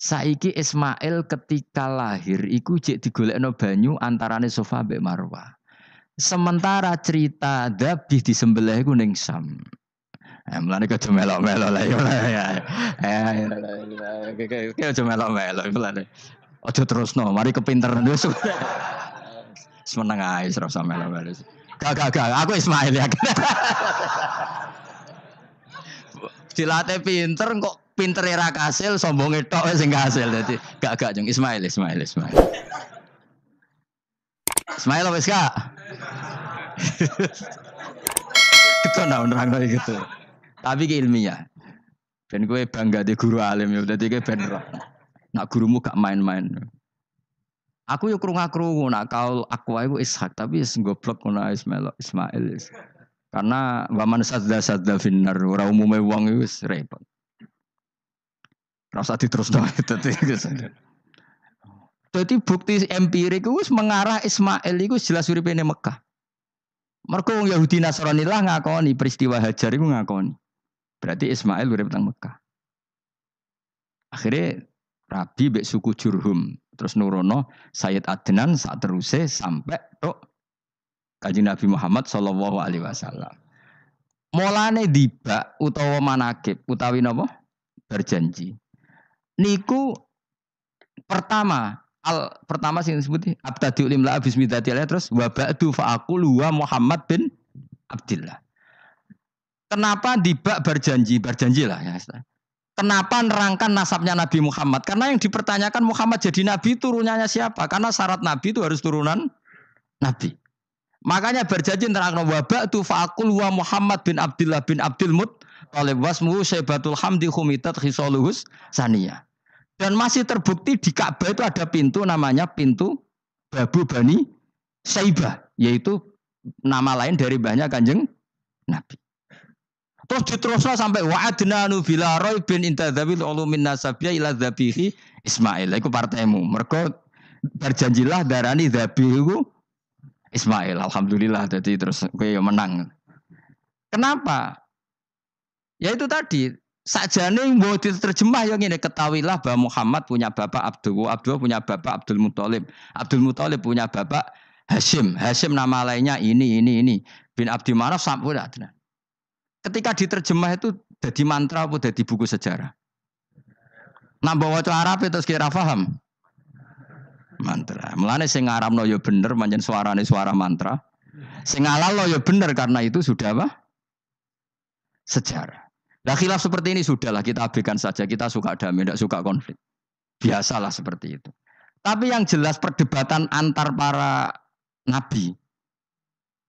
Saiki Ismail ketika lahir iku jek digolekno banyu antarane Safa mbek Marwah. Sementara cerita Dzabih disembelih iku ning Sam. Mulane aja melok-melok lah ya. Aja melok-melok mulane. Aja terusno, mari kepinteran wis. Semeneng ae ora usah melok-melok. Gak, aku Ismail ya. Dilatih pinter kok pinter ra kasil, sombonge tok sing kasil. Dadi gak jeng Ismail. Ismail wis gak? Ketona nerangno gitu. Tapi ki ilmiah. Ben kowe bangga di guru alim ya dadi kowe ben roh. Nak gurumu gak main-main. Aku yo krungu-krungu nak kaul aku iku Ishak tapi wis goblok ngono Ismail. Karena waman sadda finnar ora umume wong iku wis repot. Ora usah diterusno Dadi bukti empirik wis mengarah Ismail iku jelas uripe ning Mekah. Mergo wong Yahudi Nasrani lah ngakoni peristiwa Hajar iku ngakoni. Berarti Ismail urip nang Mekah. Akhirnya Rabi mbek suku Jurhum terus nurono Sayyid Adnan sak teruse sampai tok Kanjeng Nabi Muhammad sallallahu alaihi wasallam. Mulane dibak utawa manakib utawi napa? Berjanji. Niku pertama sing disebut abtadiul imla bismillahi terus wa ba'du fa aqulu wa Muhammad bin Abdullah. Kenapa dibak berjanjilah ya. Kenapa nerangkan nasabnya Nabi Muhammad? Karena yang dipertanyakan Muhammad jadi Nabi turunannya siapa? Karena syarat Nabi itu harus turunan Nabi. Makanya berjanji nerangkan wabak tu fa'akul wa Muhammad bin Abdullah bin Abdul Muttalib wasmuhu Syaibatul Hamdi Khumitat Khisaluhus Saniyah. Dan masih terbukti di Ka'bah itu ada pintu namanya pintu Babu Bani Syaibah. Yaitu nama lain dari banyak Kanjeng Nabi. Terus diteruslah sampai wa'adnanu bila raibin intadzabil ulumin nasabiyya ila dzabihi Ismail. Iku partaimu. Mergo berjanjilah darani dzabihu Ismail. Alhamdulillah jadi terus kowe menang. Kenapa? Ya itu tadi sakjane mbok diterjemah yang ini ketahuilah bahwa Muhammad punya bapak Abdullah punya bapak Abdul Muthalib. Abdul Muthalib punya bapak Hashim. Hashim nama lainnya ini bin Abdi Manaf sampai Adnan. Ketika diterjemah itu jadi mantra apa jadi buku sejarah? Nambah waca Arab terus kira paham? Mantra. Mulane sing ngaramno ya bener pancen suarane suara mantra. Sing ngalalno ya bener karena itu sudah apa? Sejarah. Nah khilaf seperti ini sudahlah kita abaikan saja. Kita suka damai, tidak suka konflik. Biasalah seperti itu. Tapi yang jelas perdebatan antar para nabi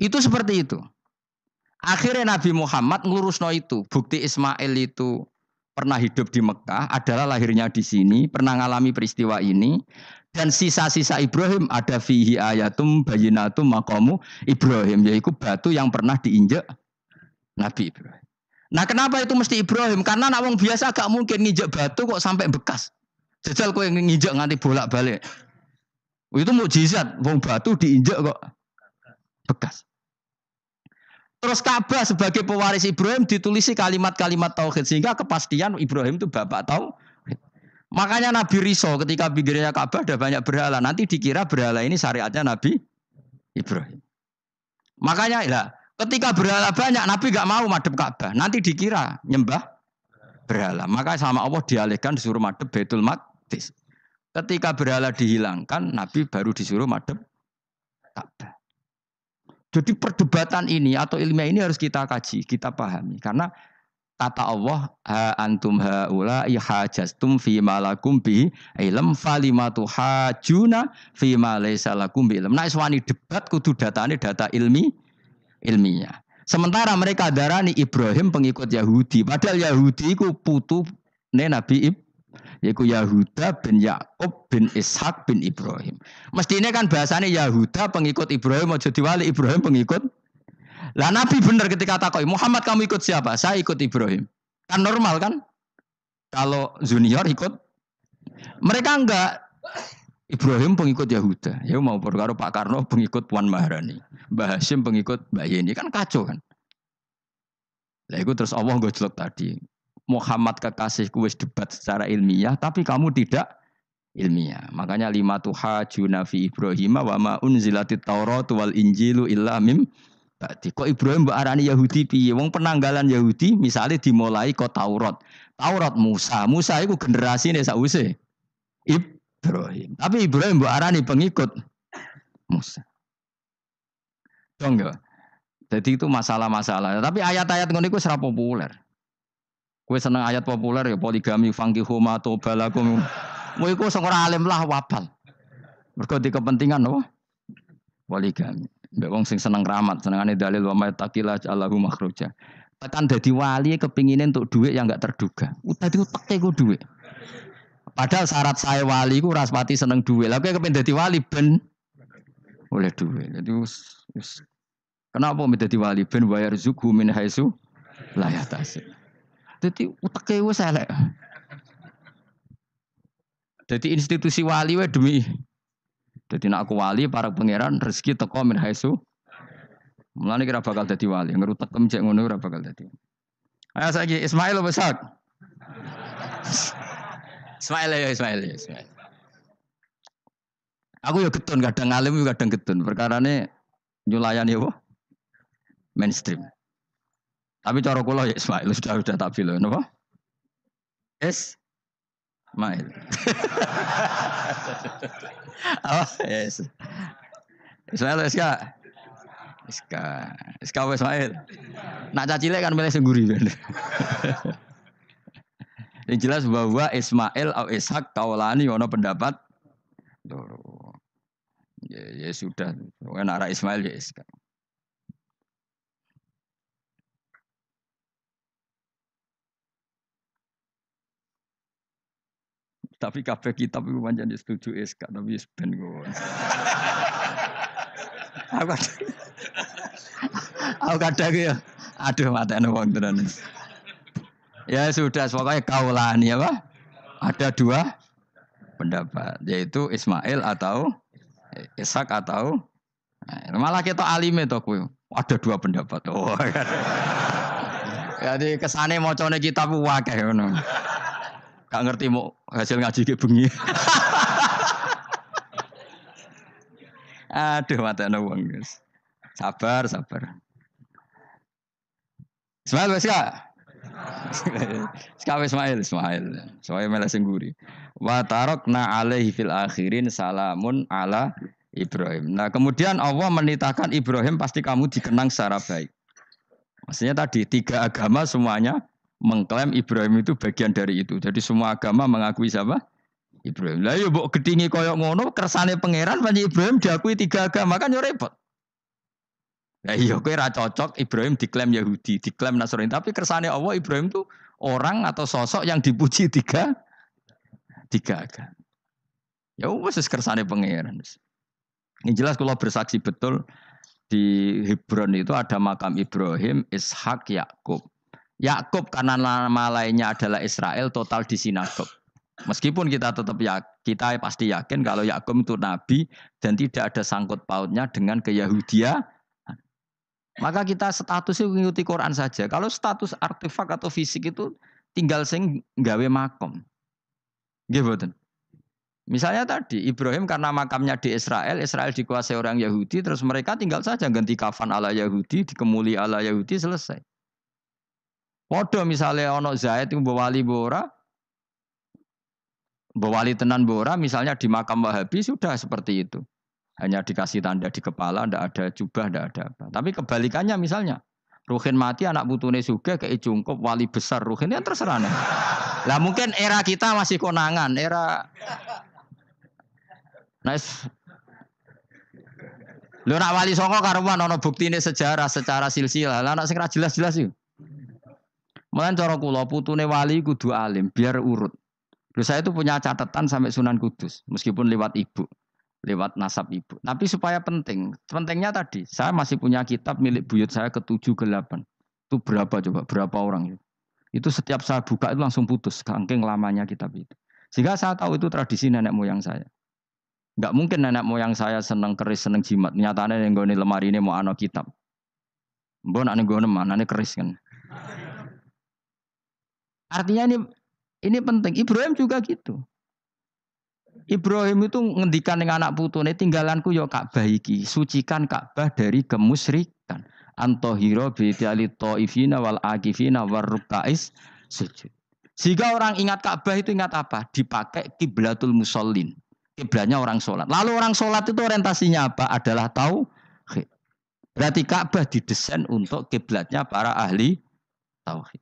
itu seperti itu. Akhirnya Nabi Muhammad ngurusno itu. Bukti Ismail itu pernah hidup di Mekah, adalah lahirnya di sini, pernah ngalami peristiwa ini. Dan sisa-sisa Ibrahim ada fihi ayatum bayinatum maqamu Ibrahim. Yaitu batu yang pernah diinjak Nabi Ibrahim. Nah kenapa itu mesti Ibrahim? Karena anak wong biasa gak mungkin nginjak batu kok sampai bekas. Jajal kowe nginjak nganti bolak-balik. Itu mukjizat, wong batu diinjak kok bekas. Terus Ka'bah sebagai pewaris Ibrahim ditulisi kalimat-kalimat tauhid sehingga kepastian Ibrahim itu bapak tauhid. Makanya Nabi Riso ketika pinggirnya Ka'bah ada banyak berhala, nanti dikira berhala ini syariatnya Nabi Ibrahim. Makanya lah ketika berhala banyak Nabi gak mau madhep Ka'bah, nanti dikira nyembah berhala. Maka sama Allah dialihkan disuruh madhep Baitul Maqdis. Ketika berhala dihilangkan, Nabi baru disuruh madhep Ka'bah. Jadi perdebatan ini atau ilmiah ini harus kita kaji, kita pahami. Karena kata Allah, ha antum haula ihajastum fi ma lakum bi ilm falimatu hajuna fi ma laysa lakum bi ilm. Nah, iswani debat kudu datane data ilmiah. Sementara mereka darani Ibrahim pengikut Yahudi, padahal Yahudi iku putune Nabi Ibrahim. Yaitu Yahuda bin Yakub bin Ishak bin Ibrahim. Mestinya kan bahasanya Yahuda pengikut Ibrahim, mau jadi wali Ibrahim pengikut. Lah Nabi benar ketika takoi Muhammad kamu ikut siapa? Saya ikut Ibrahim. Kan normal kan? Kalau junior ikut, mereka enggak. Ibrahim pengikut Yahuda. Ya mau perkara Pak Karno pengikut Puan Maharani. Mbah Hashim pengikut Mbah Yeni. Kan kacau kan? Lah itu terus Allah gojlok tadi. Muhammad kekasihku wis debat secara ilmiah, tapi kamu tidak ilmiah. Makanya lima tuhajuna fi Ibrahim wa ma unzilatit Taurat wal Injilu illa mim ba'di. Kok Ibrahim mbok arani Yahudi piye? Wong penanggalan Yahudi misalnya dimulai kok Taurat. Taurat Musa. Musa iku generasine sakwise Ibrahim. Tapi Ibrahim mbok arani pengikut Musa. Dong ya. Jadi itu masalah-masalah. Tapi ayat-ayat ngono iku ora populer. Kowe seneng ayat populer ya poligami fankihu ma tobalakum. Kowe iku sing ora alim lah wabal. Mergo di kepentingan apa? Poligami. Mbek wong sing seneng ramat, senengane dalil wa mattaqila Allahu makhruja. Tekan dadi wali kepingine untuk duit yang enggak terduga. Dadi uteke ku duit. Padahal syarat saya wali ku ora pati seneng duit. Lah kowe kepengin dadi wali ben oleh duit. Jadi kenapa menjadi wali ben bayar zuku min haitsu la yahtasib. Dadi uteke wis elek. Dadi institusi wali wae demi. Dadi nek aku wali para pangeran rezeki teko min haitsu. Mulane kira bakal dadi wali, ngerutekem cek ngono ora bakal dadi. Ayo saiki Ismail besar. Ismail. Aku ya getun kadang alim kadang getun. Perkarane nyulayani apa? Mainstream. Tapi cara kula ya Ismail sudah tak bilang napa? Ismail. Oh, yes. Ismail Iska Ismail. Nak cacile kan milih sengguri kan. Yang jelas bahwa Ismail atau Ishak kaulani ono pendapat loro. Ya sudah, kan arah Ismail ya Iska. Tapi kabeh kitab itu pancen setuju SK tapi ben kok. Aku kadang ya aduh matane wong tenan. Ya sudah pokoknya kaulani apa? Ada dua pendapat yaitu Ismail atau Ishak atau malah kita alime to kowe. Ada dua pendapat. Oh. Jadi kesane macane kitab akeh ngono. Gak ngerti mau hasil ngaji ke bengi. Aduh mata wong guys. Sabar. Ismail wis ka? Ismail. Soale mele sing guri. Wa tarakna alaihi fil akhirin salamun ala Ibrahim. Nah, kemudian Allah menitahkan Ibrahim pasti kamu dikenang secara baik. Maksudnya tadi tiga agama semuanya mengklaim Ibrahim itu bagian dari itu. Jadi semua agama mengakui siapa? Ibrahim. Lah yo mbok gedhingi koyo ngono kersane pangeran panjenengan Ibrahim diakui tiga agama kan yo repot. Lah iya kowe ra cocok Ibrahim diklaim Yahudi, diklaim Nasrani, tapi kersane Allah Ibrahim itu orang atau sosok yang dipuji tiga agama. Ya wis kersane pangeran. Ini jelas kalau bersaksi betul di Hebron itu ada makam Ibrahim, Ishak, Yakub. Yakub karena nama lainnya adalah Israel total di sinagog. Meskipun kita tetap kita pasti yakin kalau Yakub itu nabi dan tidak ada sangkut pautnya dengan keyahudian. Maka kita statusnya mengikuti Quran saja. Kalau status artefak atau fisik itu tinggal sing gawe makom. Nggih mboten. Misalnya tadi Ibrahim karena makamnya di Israel, Israel dikuasai orang Yahudi, terus mereka tinggal saja ganti kafan ala Yahudi, dikemuli ala Yahudi, selesai. Podo misalnya ono Zaid itu bawali bora, bawali tenan bora, misalnya di makam Wahabi sudah seperti itu. Hanya dikasih tanda di kepala, ndak ada jubah, ndak ada apa. Tapi kebalikannya misalnya, Ruhin mati anak putune sugih kayak cungkup wali besar Ruhin ya terserah. Lah mungkin era kita masih konangan, era nice. Lho nak wali songo karuan ono buktine sejarah secara silsilah. Lah nak sing ra jelas-jelas iki. Mulane cara kula putune wali kudu alim biar urut. Terus saya itu punya catatan sampai Sunan Kudus meskipun lewat ibu, lewat nasab ibu. Tapi supaya penting. Pentingnya tadi, saya masih punya kitab milik buyut saya ke-7 ke-8. Itu berapa coba? Berapa orang itu? Itu setiap saya buka itu langsung putus saking lamanya kitab itu. Sehingga saya tahu itu tradisi nenek moyang saya. Enggak mungkin nenek moyang saya seneng keris, seneng jimat. Nyatane yang nggone lemari ini mau ana kitab. Mbok nek nggone manane keris kan. Artinya ini penting. Ibrahim juga gitu. Ibrahim itu ngendikan dengan anak putune, tinggalanku yo Ka'bah iki, sucikan Ka'bah dari kemusyrikan. Antohiro bidali ta'ifina wal akifina warrukais sujud. Jika orang ingat Ka'bah itu ingat apa? Dipakai kiblatul musallin. Kiblatnya orang sholat. Lalu orang sholat itu orientasinya apa? Adalah tauhid. Berarti Ka'bah didesain untuk kiblatnya para ahli tauhid.